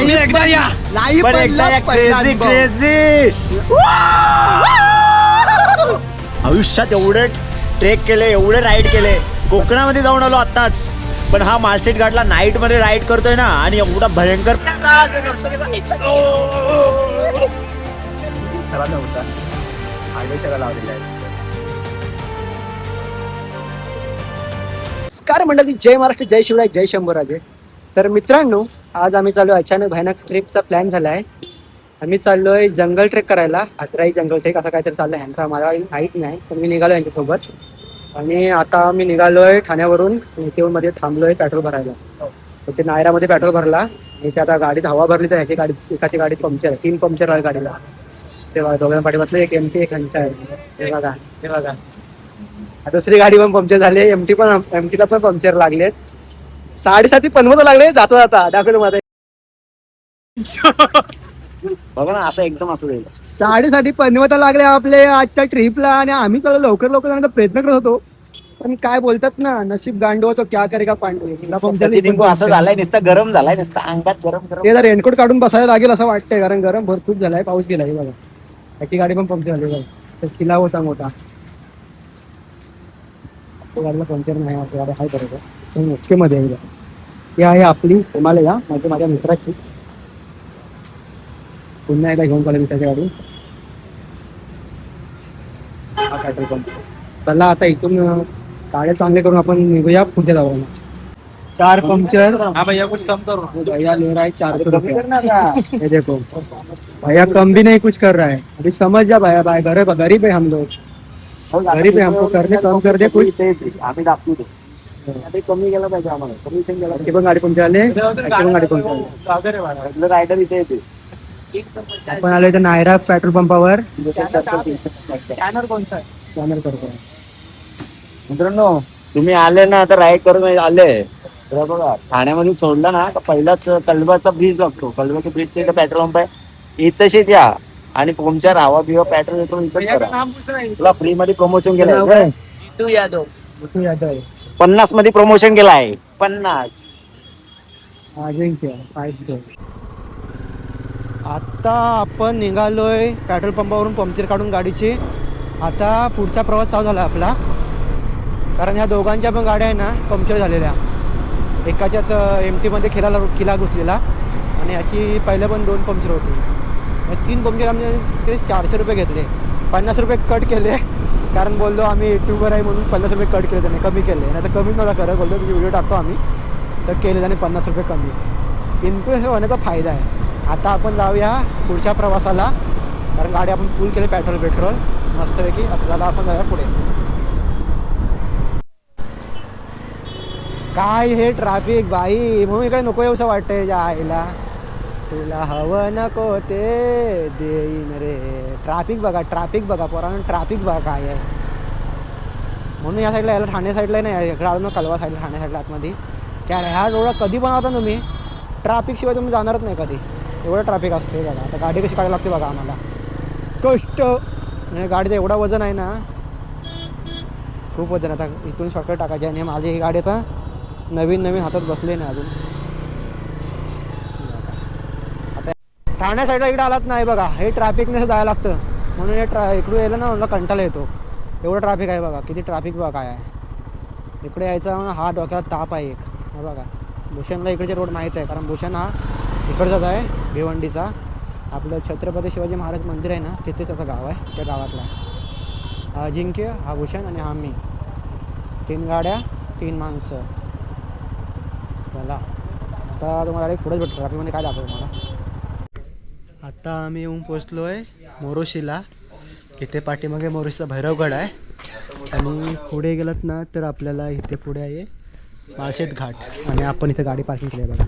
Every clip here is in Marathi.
एकदा या आयुष्यात एवढे ट्रेक केले, एवढे राईड केले. कोकणामध्ये जाऊन आलो आताच, पण हा मालशेट घाटला नाईट मध्ये राईड करतोय ना, आणि एवढा भयंकर नमस्कार मंडळी, जय महाराष्ट्र, जय शिवराय, जय शंभूराजे. तर मित्रांनो, आज आम्ही चालू अचानक भयानक ट्रिपचा प्लॅन झाला आहे. आम्ही चाललोय जंगल ट्रेक करायला. अत्राई जंगल ट्रेक असं काहीतरी चाललंय. ह्यांचा मला माहीत नाही, पण मी निघालो यांच्यासोबत. आणि आता मी निघालोय ठाण्यावरून. मध्ये थांबलोय पेट्रोल भरायला. तर ते नायरामध्ये पेट्रोल भरला आणि ते आता गाडीत हवा भरली, तर ह्याची गाडी एकाची गाडीत पंक्चर आहे. 3 पंक्चर आहे गाडीला. तेव्हा दोघांना पाठी बसलं, एक एमटी एक घंटा आहे. हे बघा, हे बघा. दुसरी गाडी पण पंक्चर झाली, एमटीला पण पंक्चर लागलेत. 7:30 पनवत लागले जाता जाता. दाखवतो मला बघा ना, असं एकदम असं जाईल. 7:30 पनवत लागले आपले आजच्या ट्रिपला. आणि आम्ही त्याला लवकर लवकर जाण्याचा प्रयत्न करत होतो, पण काय बोलतात ना, नशीब गांडो तो क्या करेगा पांडू. असं झालंय, नुसतं गरम झालाय, नुसतं अंगात गरम गरम. ते रेनकोट काढून बसायला लागेल असं वाटतंय, कारण गरम भरपूर झालाय. पाऊस गेलाय बघा. त्याची गाडी पण पंक्चर झाली बघा. तर किल्ला होता मोठा. गाडीला पंक्चर नाही, आपल्या गाडी हाय बरोबर ओके मध्ये. ही आहे आपली हिमालया, म्हणजे माझ्या मित्राची. पुन्हा एकदा घेऊन चालू त्याची गाडी. हा पेट्रोल पंप. चला आता इथून गाड्या चांगले करून आपण निघूया, पुढे जाऊ. 4 पंक्चर. हाँ भैया कुछ कम करो. भैया ले रहा है 400 रुपये. ये देखो भैया कम भी नहीं कुछ कर रहा है. अभी समझ जा भैया, भाई गरीब है हम लोग, गरीब है. हमको करने कम कर दे कुछ. आम्ही दाखवू दे. कमी गेला पाहिजे आम्हाला, कमिशन गेला ते पण गाडी पंक्चर आले, पण गाडी पंक्चर आले. रायडर इथे येते. आपण आलो इथं नायरा पेट्रोल पंपावर. स्कॅनर कोणता आहे? स्कॅनर करतो. मित्रांनो, तुम्ही आले ना, आता राईड करून आले तर बघा, ठाण्यामध्ये सोडला ना, तर पहिलाच कलबाचा ब्रिज लागतो. कलबाच्या ब्रिजच्या इथं पेट्रोल पंप आहे. इथंशीच या आणि तुमच्या रावा बिवा पेट्रोल इथून भैया का नाम पूछ रहा है. तुला फ्री मध्ये प्रमोशन केलं. जीतू यादव. 50 मध्ये प्रमोशन केलं आहे. 50. आता आपण निघालोय पेट्रोल पंपावरून पंक्चर काढून गाडीची. आता पुढचा प्रवास चालू झाला आपला, कारण ह्या दोघांच्या पण गाड्या आहे ना पंक्चर झालेल्या. एकाच्यात एमटी मध्ये किला घुसलेला, आणि याची पहिल्या पण 2 पंक्चर होती. 3 पंक्चर आम्ही 400 रुपये घेतले. 50 रुपये कट केले, कारण बोललो आम्ही युट्यूबर आहे म्हणून 50 रुपये कट केले. त्याने कमी केले, नाही तर कमी नव्हता करत. बोललो तुझी व्हिडिओ टाकतो आम्ही, तर केले त्याने 50 रुपये कमी. इन्फ्लुएन्सर होण्याचा फायदा आहे. आता आपण जाऊया पुढच्या प्रवासाला, कारण गाडी आपण फुल केले पेट्रोल मस्तपैकी. आपल्याला आपण जाऊया पुढे. काय हे ट्रॅफिक बाई, म्हणून इकडे नको येऊसं वाटतंय जायला. तुला हवं नको ते देईन रे. ट्रॅफिक बघा पोरांनो, ट्रॅफिक बघा काय आहे. म्हणून या साईडला यायला, ठाणे साईडला नाही, इकडे आलो ना कलवा साईडला, ठाणे साईडला आतमध्ये. काय ह्या रोडला कधी बनवता तुम्ही, ट्रॅफिक शिवाय तुम्ही जाणारच नाही कधी. एवढं ट्रॅफिक असते बघा. आता गाडी कशी काढायला लागते बघा आम्हाला, कष्ट. म्हणजे गाडीचं एवढा वजन आहे ना, खूप वजन. आता इथून शॉर्टकट टाकायचे. आणि माझी ही गाडी आता नवीन हातात बसले नाही अजून. आता ठाण्या साईडला इकडे आलात नाही बघा, हे ट्रॅफिकने जायला लागतं. म्हणून हे इकडे यायला ना मला कंटाळा येतो. एवढं ट्रॅफिक आहे बघा, किती ट्रॅफिक बघा काय आहे. इकडे यायचा हा डोक्याला ताप आहे एक. हे बघा, भूषणला इकडचे रोड माहीत आहे, कारण भूषण हा इकडचाच आहे, भिवंडीचा. आपलं छत्रपती शिवाजी महाराज मंदिर आहे ना, तिथे त्याचं गाव आहे. त्या गावातला आहे अजिंक्य, हा भूषण आणि हा मी. 3 गाड्या 3 माणसं. चला आता तुम्हाला पुढेच भेटतो. ट्रॅफिकमध्ये काय दाखवतो मला. आता आम्ही येऊन पोचलो आहे मोरोशीला. इथे पाठीमागे मोरोशीचा भैरवगड आहे. आणि पुढे गेलात ना तर आपल्याला इथे पुढे आहे माळशेत घाट. आणि आपण इथे गाडी पार्किंग केली आहे बघा.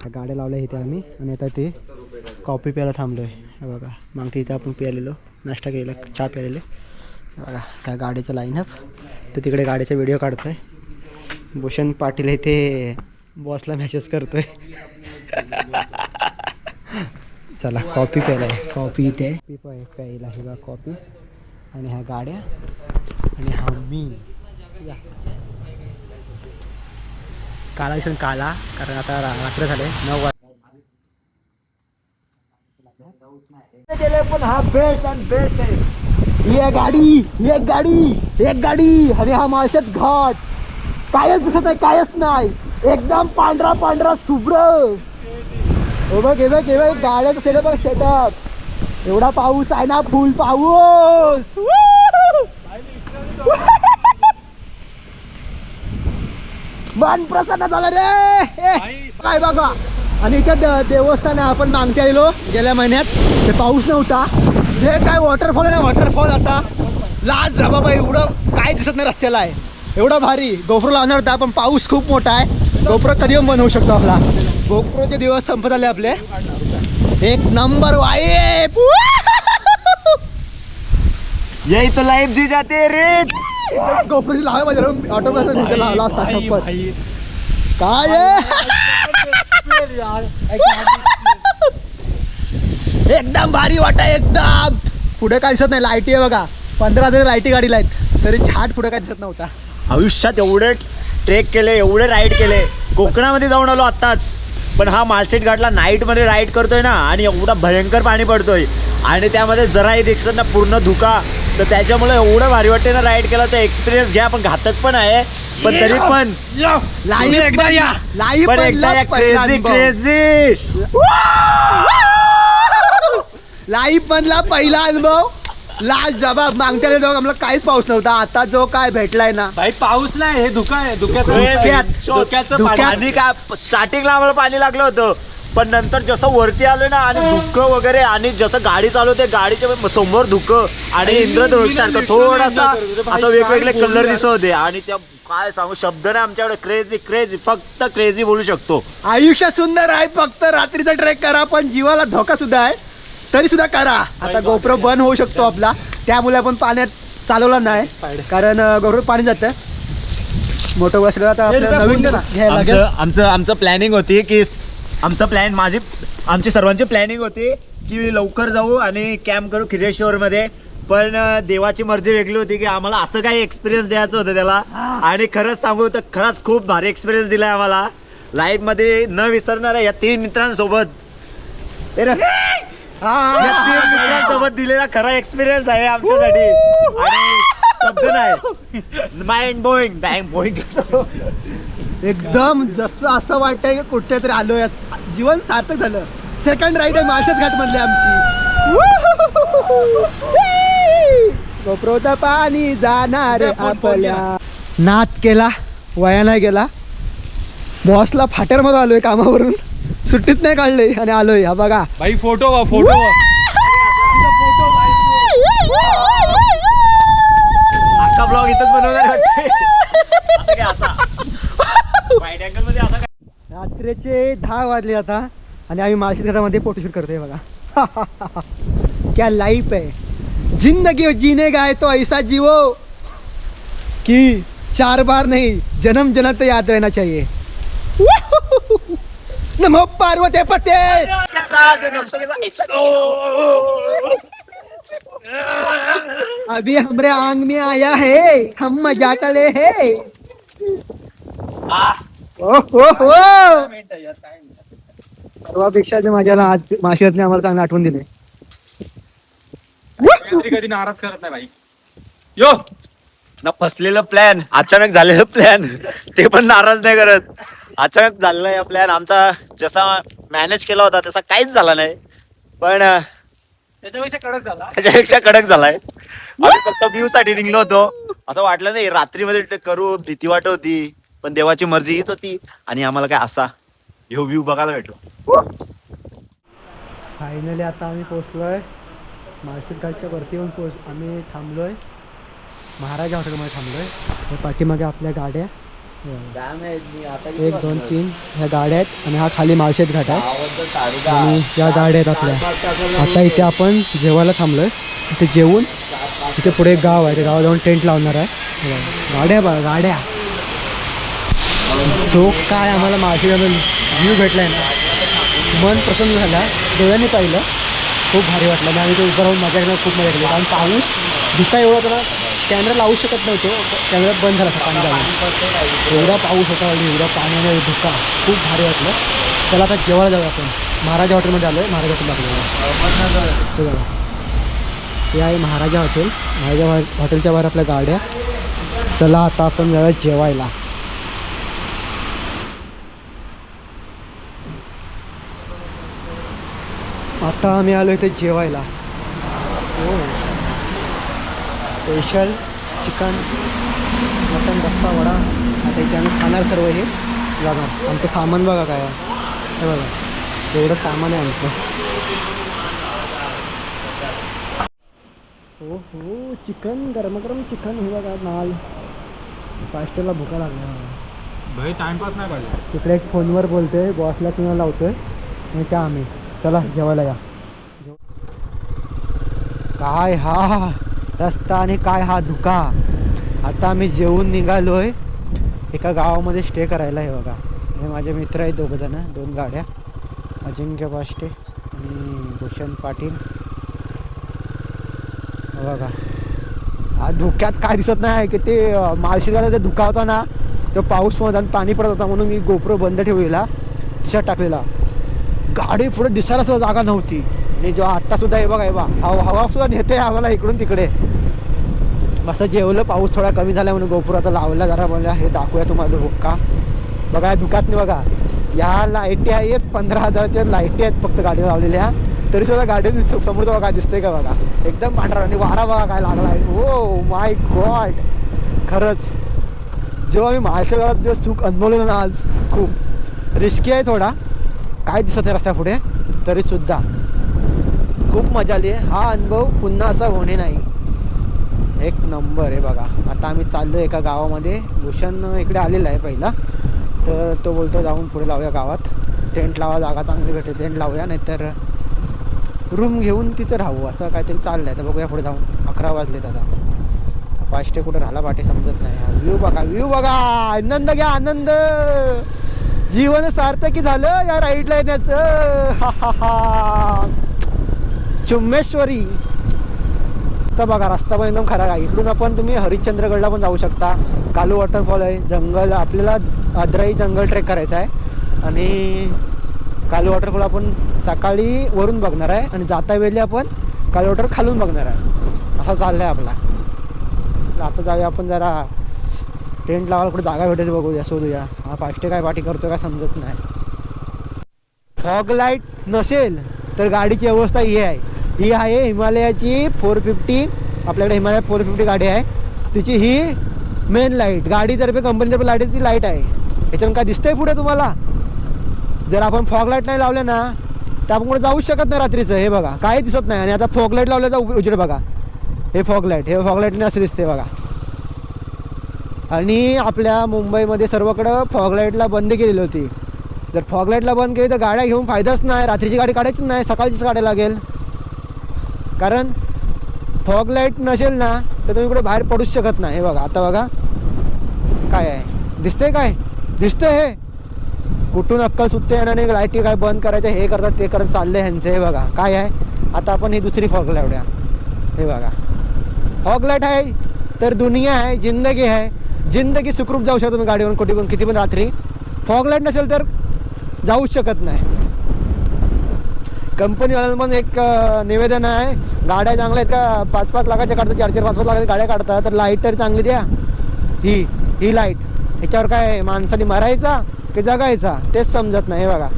त्या गाड्या लावल्या इथे आम्ही. आणि आता ते कॉफी प्यायला थांबलो आहे बघा. मागते इथे आपण प्यायलेलो, नाश्ता केलेला, चहा प्यायलेले बघा. त्या गाडीचं लाईनअप. तर तिकडे गाडीचा व्हिडिओ काढतो आहे. भूषण पाटील इथे बॉसला मेसेज करतो आहे. चला कॉफी प्यायला आहे. कॉफी इथे प्यायला आहे बघा कॉफी. आणि ह्या गाड्या आणि हा मी. काला कारण आता रात्र झाले 9 वाजता. गेले पण हा बेस्ट आणि बेस्ट आहे. ही आहे गाडी, ही एक गाडी आणि हा माळशेत घाट. कायच दिसत नाही, कायच नाही, एकदम पांढरा पांढरा शुभ्र. हे बघ गाड्याचं सेटअप बघ, सेटअप. एवढा पाऊस आहे ना, फुल पाऊस. मन प्रसन्न झालं रे. काय बघा, आणि इथे देवस्थान आहे. आपण मागते आलेलो गेल्या महिन्यात, ते पाऊस नव्हता. जे काय वॉटरफॉल आहे ना, वॉटरफॉल आता लाज जा बाबा, एवढं काय दिसत नाही रस्त्याला आहे. एवढं भारी. गोप्रो लावणार होता पण पाऊस खूप मोठा आहे. गोप्रो कधी पण बंद होऊ शकतो आपला. गोप्रोचे दिवस संपत आले आपले. एक नंबर वाईब. यही तो लाइफ जी जाते रे. गोप्रोची लावा पाहिजे, ऑटोमॅटिक लावला असता शपथ. काय एकदम भारी वाटा, एकदम. पुढे काय दिसत नाही, लाईटी आहे बघा. 15,000 लाईटी गाडीला आहेत, तरी झाट पुढे काय दिसत नव्हता. आयुष्यात एवढे ट्रेक केले, एवढे राईड केले. कोकणामध्ये जाऊन आलो आत्ताच, पण हा माळशेत घाटला नाईटमध्ये राईड करतोय ना, आणि एवढा भयंकर पाणी पडतोय आणि त्यामध्ये जराही दिसत ना, पूर्ण धुका. तर त्याच्यामुळे एवढं भारी वाटते ना, राईड केला तर एक्सपिरियन्स घ्या. पण घातक पण आहे, पण तरी पण लाईफ मधला पहिला अनुभव. लाज जबाब मागत्याला जाऊ आम्हाला काहीच पाऊस नव्हता. आता जो काय भेटलाय ना भाई, पाऊस नाही, हे धुका आहे. धुक्याचं आणि काय स्टार्टिंगला आम्हाला पाणी लागलं होतं, पण नंतर जसं वरती आलो ना, आणि धुकं वगैरे, आणि जसं गाडी चालवते, गाडीच्या समोर धुकं आणि इंद्रधनुष्यासारखं थोडासा असं वेगवेगळे कलर दिसत होते. आणि त्या काय सांगू शब्द नाही आमच्याकडे. क्रेझी फक्त क्रेझी बोलू शकतो. आयुष्य सुंदर आहे, फक्त रात्रीचा ट्रेक करा, पण जीवाला धोका सुद्धा आहे, तरी सुद्धा करा. आता गोप्रो बंद होऊ शकतो आपला, त्यामुळे आपण पाण्यात चालवला नाही, कारण गोप्रो पाणी जातं मोठं वर्ष. आता आपल्याला नवीन घ्यायला लागेल. आमचं प्लॅनिंग होती की आमची सर्वांची प्लॅनिंग होती की लवकर जाऊ आणि कॅम्प करू खिरेश्वरमध्ये. पण देवाची मर्जी वेगळी होती की आम्हाला असं काही एक्सपिरियन्स द्यायचं होतं त्याला. आणि खरंच सांगू तर खरंच खूप भारी एक्सपिरियन्स दिलाय आम्हाला लाईफमध्ये, न विसरणार आहे. या 3 मित्रांसोबत सोबत दिलेला खरा एक्सपिरियन्स आहे आमच्यासाठी. आणि शब्द नाही, माइंड बोईंग बँग बोईंग. एकदम जसं असं वाटतंय की कुठेतरी आलोय, जीवन सार्थक झालं. सेकंड राईड आहे माळशेत घाट मधली आमची. गोप्रोचं पाणी जाणार आपल्या. नाद केला, वया नाही गेला. बॉसला फाट्यामध्ये आलोय कामावरून, सुट्टीत नाही काढले आणि आलोय. हा बघा भाई, फोटो अख्खा ब्लॉग इथंच बनवणार वाटते. रात्रीचे 10 वाजले आता, आणि आम्ही माळशेत घाटामध्ये फोटोशूट करतोय बघा. क्या लाइफ है, जिंदगी जीने का है तो ऐसा जीवो कि 4 बार नहीं, जन्म जन्म तो याद रहना चाहिए. नमो पार्वती पते. अभी हमरे आंग में आया है, हम मजा करे है. सर्वापेक्षा माझ्याला आज माशियातने आम्हाला चांगलं आठवण दिले. कधी नाराज करत नाही भाई. यो ना फसलेलं प्लॅन, अचानक झालेलं प्लॅन, ते पण नाराज नाही करत. अचानक झालेला आहे प्लॅन आमचा. जसा मॅनेज केला होता तसा काहीच झाला नाही, पण त्याच्यापेक्षा कडक झालाय. आम्ही फक्त व्ह्यू साठी निघलो होतो. असं वाटलं नाही रात्रीमध्ये करू, भीती वाटत होती, पण देवाची मर्जी हीच होती आणि आम्हाला काय असा ह्यो व्ह्यू बघायला भेटलो. फायनली आता आम्ही पोहोचलोय माळशेत घाटच्या वरती येऊन आम्ही थांबलोय महाराजा हॉटेलमध्ये थांबलोय. पाठीमागे आपल्या गाड्या 1 2 3 ह्या गाड्या आहेत, आणि हा खाली माळशेत घाट आहे, आणि या गाड्या आहेत आपल्या. आता इथे आपण जेवायला थांबलोय. इथे जेवून इथे पुढे एक गाव आहे, ते गावात जाऊन टेंट लावणार आहे. गाड्या बघा, गाड्या. जो काय आम्हाला माळशेत व्ह्यू भेटलाय ना, मन प्रसन्न झाला. डोळ्यांनी पाहिलं, खूप भारी वाटलं. आणि आम्ही तो उभं राहून मजा केला, खूप मजा केली. कारण पाऊस धुका एवढा होता ना, कॅमेरा लावू शकत नव्हतो, कॅमेरा बंद झाला होता पाणी जाऊन. एवढा पाऊस होता, एवढा पाण्याने धुका, खूप भारी वाटलं. चला आता जेवायला जाऊ आपण. महाराजा हॉटेलमध्ये आलो आहे. महाराजा हॉटेल दाखवलं ते बघा. हे आहे महाराजा हॉटेल. महाराजा हॉटेलच्या बाहेर आपल्या गाड्या. चला आता आपण जाऊया जेवायला. आता आम्ही आलो इथे जेवायला. हो स्पेशल चिकन मटन रस्सा वडा. आता इथे आम्ही खाणार सर्व हे जाणार. आमचं सामान बघा काय आहे. हे बघा एवढं सामान आहे आमचं. हो हो चिकन गरम गरम चिकन. हे बघा नाल. पास्टेला भुका लागल्या भाई टाइमपास नाही पाहिजे. तिकडे एक फोनवर बोलतोय बॉसला किंवा लावतोय आणि त्या आम्ही चला जेवायला या. काय हा रस्ता आणि काय हा धुका. आता आम्ही जेवून निघालोय एका गावामध्ये स्टे करायला. हे बघा हे माझे मित्र आहेत दोघंजण. 2 गाड्या अजिंक्य पाष्टे आणि भूषण पाटील. बघा हा धुक्यात काय दिसत नाही की ते माळशिरला ते धुका होता ना. तो पाऊस मध्ये पाणी पडत होता म्हणून मी गोप्रो बंद ठेवलेला खिशात टाकलेला. गाडी पुढे दिसायला सुद्धा जागा नव्हती. आणि जो आत्तासुद्धा हे बघा हवा सुद्धा नेते आम्हाला इकडून तिकडे. मस्त जेवलं. पाऊस थोडा कमी झाला म्हणून गोप्रो आता लावला जरा. बोलला हे दाखवूया तुम्हाला धुका. बघा धुकात नाही बघा. या लाईटी आहेत 15,000च्या लाईटी आहेत फक्त गाडीवर लावलेल्या. तरी सुद्धा गाडी समोर तर बघा दिसतंय का बघा एकदम पांढरा. आणि वारा बघा काय लागला आहे. हो माय गॉड खरंच जेव्हा आम्ही महाराष्ट्रात जे सुख अनुभवलं ना आज खूप रिस्की आहे थोडा. काय दिसत आहे रस्त्या पुढे तरीसुद्धा खूप मजा आली आहे. हा अनुभव पुन्हा असा होणे नाही. एक नंबर आहे बघा. आता आम्ही चाललो एका गावामध्ये. भूषण इकडे आलेला आहे पहिला तर तो बोलतो जाऊन पुढे लावूया गावात. टेंट लावा जागा चांगली भेटेल टेंट लावूया नाहीतर रूम घेऊन तिथं राहू असं काहीतरी चाललं आहे. तर बघूया पुढे जाऊन. 11 वाजलेत आता. पाष्टे कुठे राहिला पाठी समजत नाही. व्ह्यू बघा व्ह्यू बघा. आनंद घ्या आनंद. जीवन सार्थकी झालं या राईडला येण्याचं. हा हा हा चुम्मेश्वरी. तर बघा रस्ता पण एकदम खराब आहे. इकडून आपण तुम्ही हरिश्चंद्रगडला पण जाऊ शकता. कालू वॉटरफॉल आहे. जंगल आपल्याला अद्राई जंगल ट्रेक करायचा आहे. आणि कालू वॉटरफॉल आपण सकाळी वरून बघणार आहे आणि जाता वेळी आपण कालू वॉटर खालून बघणार आहे. असं चाललं आहे आपला. आता जाऊया आपण जरा टेंट लावायला कुठे जागा भेटेल बघूया शोधूया. हा पाष्टे काय पाठी करतो काय समजत नाही. फॉग लाईट नसेल तर गाडीची अवस्था ही आहे. ही आहे हिमालयाची 450. आपल्याकडे हिमालया 450 गाडी आहे. तिची ही मेन लाईट गाडीतर्फे कंपनीतर्फे लाईटची लाईट आहे. याच्यातून काय दिसतंय पुढे तुम्हाला. जर आपण फॉग लाईट नाही लावल्या ना तर आपण कुठे जाऊच शकत नाही रात्रीचं. हे बघा काही दिसत नाही. आणि आता फॉग लाईट लावल्याचा उजेड बघा. हे फॉग लाईटने असं दिसते बघा. आणि आपल्या मुंबईमध्ये सर्वकडं फॉग लाईटला बंद केलेली होती. जर फॉग लाईटला बंद केली तर गाड्या घेऊन फायदाच नाही. रात्रीची गाडी काढायचीच नाही. सकाळचीच गाडी लागेल. कारण फॉग लाईट नसेल ना तर तुम्ही कुठे बाहेर पडूच शकत नाही. हे बघा आता बघा काय आहे दिसतंय. काय दिसतंय हे कुठून अक्कल सुटते. आणि लाईटी काय बंद करायचं हे करतात ते करत चालले ह्यांचे. हे बघा काय आहे. आता आपण ही दुसरी फॉग लाईट. हे बघा फॉग लाईट आहे तर दुनिया आहे जिंदगी आहे. जिंदगी सुखरूप जाऊ शकतो तुम्ही गाडीवरून कुठे पण किती पण रात्री. फॉग लाईट नसेल तर जाऊच शकत नाही. कंपनीवाल्यांना पण एक निवेदन आहे. गाड्या चांगल्या आहेत का 5-5 लाखाच्या काढतात 4-4 5-5 लाखाच्या गाड्या काढतात तर लाईट तर चांगली द्या. ही लाईट ह्याच्यावर काय माणसाने मरायचा की जगायचा तेच समजत नाही. हे बघा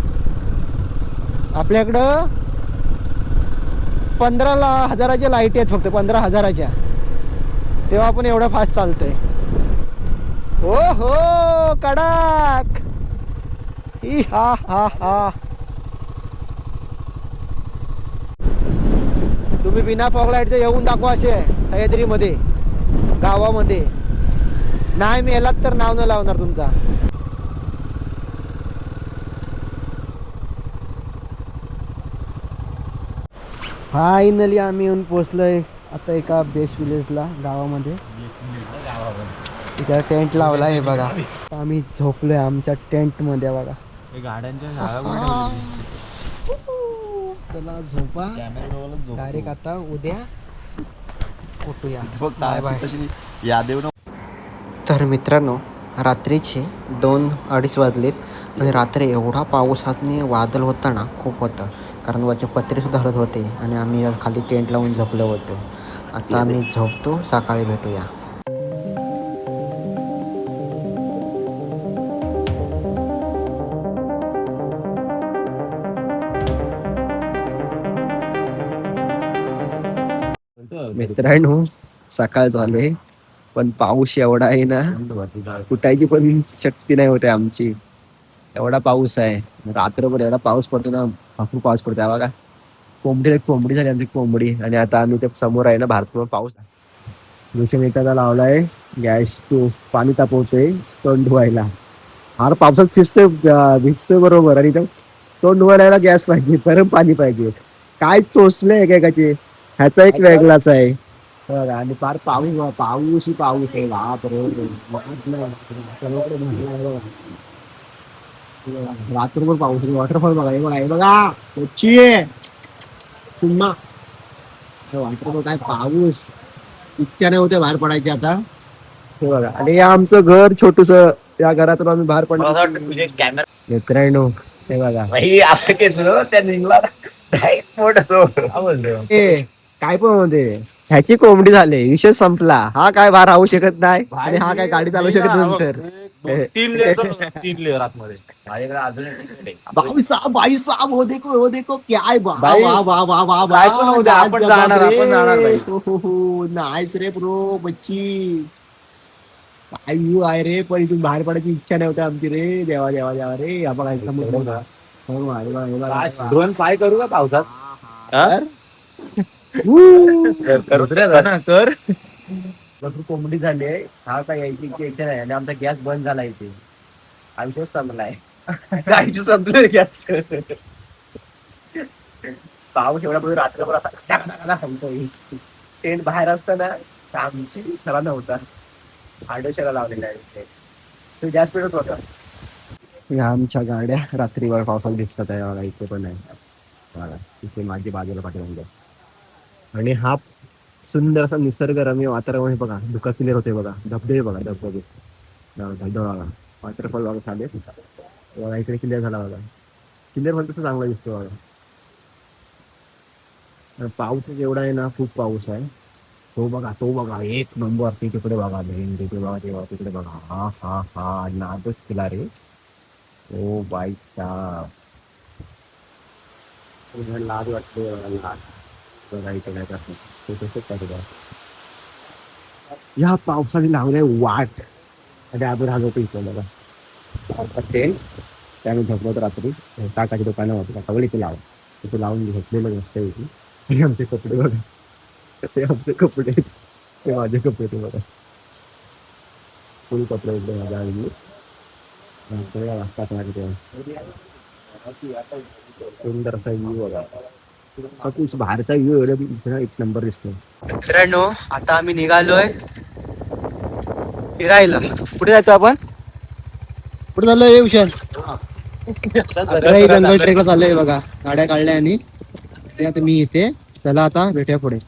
आपल्याकडं 15,000च्या लाईटी आहेत फक्त 15,000च्या. तेव्हा आपण एवढं फास्ट चालतंय. हो हो कडक. ही हा हा हा. तुम्ही बिना फॉग लाईटचं येऊन दाखवा असे सह्याद्रीमध्ये गावामध्ये. नाही मी यालाच तर नाव न लावणार तुमचा. फायनली आम्ही येऊन पोचलोय आता एका बेस्ट विलेजला गावामध्ये. इथे टेंट लावला आहे बघा. आम्ही झोपलोय आमच्या टेंट मध्ये बघा. गाड्यांच्या चला झोपा डायरेक्ट आता उद्या उठूया. Bye bye. तर मित्रांनो रात्रीचे 2-2:30 वाजलेत आणि रात्री एवढा पावसाने वादळ होता ना, खूप होता. कारण वरचे पत्रेसुद्धा हलत होते आणि आम्ही खाली टेंट लावून झोपलो होतो. आता आम्ही झोपतो, सकाळी भेटूया. मित्रांनो, सकाळ झाले पण पाऊस एवढा आहे ना, कुठायची पण शक्ती नाही होते आमची. एवढा पाऊस आहे, रात्रभर एवढा पाऊस पडतो ना, भरपूर पाऊस पडतो. तेव्हा का कोंबडी झाली आमची कोंबडी. आणि आता आम्ही ते समोर आहे ना, भारतभर पाऊस दुसऱ्या एखादा लावलाय गॅस, तो पाणी तापवतोय तोंड धुवायला. हार पावसात भिजतोय बरोबर. आणि तोंड धुवायला गॅस पाहिजे, गरम पाणी पाहिजे. काय चोचलंय एकेकाचे, ह्याचा एक वेगळाच आहे बघा. आणि फार पाऊस पाऊस पाऊस आहे. बाप रे, रात्रभर पाऊस. वॉटरफॉल बघा, हे बघा, हे बघा, कोची आहे पुन्हा वॉटरफॉल. काय पाऊस, इच्छा नाही होते बाहेर पडायची आता. हे बघा, आणि आमचं घर छोटूस, त्या घरातून आम्ही बाहेर पडलो. मित्रांनो, हे बघा, काय पण म्हणते, ह्याची कोंबडी झाली, विषय संपला. हा काय बाहेर राहू शकत नाही आणि हा काय गाडी चालवू शकत नंतर. 3 लेअर आतमध्ये. भाई साहब वो देखो क्या है. भाई, काय पण होऊ दे, आपण जाणार भाई. नाहीच रे ब्रो, बच्ची काय व्ह्यू आहे रे. पण इथून बाहेर पडायची इच्छा नाही होती आमची रे. देवा देवा देवा रे. हा बघा, ड्रोन फ्लाय करू का पावसात? भरपूर कोंबडी झाली आहे. हा काय यायची इच्छा नाही. आणि आमचा गॅस बंद झाला इथे. आयुष्य संपलाय. आयुष्य संपलंय गॅस. पाऊस एवढा पडून रात्रभर असा थांबतोय. टेंट बाहेर असताना आमची खरा नव्हता. आडोशाला लावलेला आहे तो. गॅस पेटत होता. आमच्या गाड्या रात्रीवर पावसात दिसतात आहे बघा. इथे पण आहे, इथे माझी बाजूला पाठीमागे. आणि हा सुंदर असा निसर्गरम्य वातावरण बघा. धुका क्लिअर होते बघा. धबधबे बघा, धबधबे बघा, वॉटरफॉल बघा चालेल बघा. इकडे क्लिअर झाला बघा. क्लिअर म्हणतो तसं चांगला दिसतो बघा. पाऊस एवढा आहे ना, खूप पाऊस आहे. तो बघा एक नंबर. तिकडे बघा, तिकडे बघा, तेव्हा तिकडे बघा. हा हा हा, नादच केला रे. ओ बाई साहब, लाज वाटते, लाज बघा. इथे काय करतो या पावसाने लावलाय वाट. आणि आपण राहतो इथं बघा टेंट. त्याने झोपलो तर रात्री काकाची दुकानं होती. काका इथे लावा, इथे लावून घसलेलं मस्त होती. आणि आमचे कपडे बघा, ते आमचे कपडे, ते माझे कपडे, ते बघा फुल कपडे इकडे माझ्या आली. वाजता सुंदर असा व्ह्यू बघा. बाहेरचा व्ह्यू एक नंबर दिसतो. मित्रांनो, आता आम्ही निघालोय फिरायला. कुठे जायचं आपण? कुठे चाललोय भूषण? जंगल ट्रेकला चाललोय बघा. गाड्या काढल्या आणि आता मी इथे. चला आता भेटूया पुढे.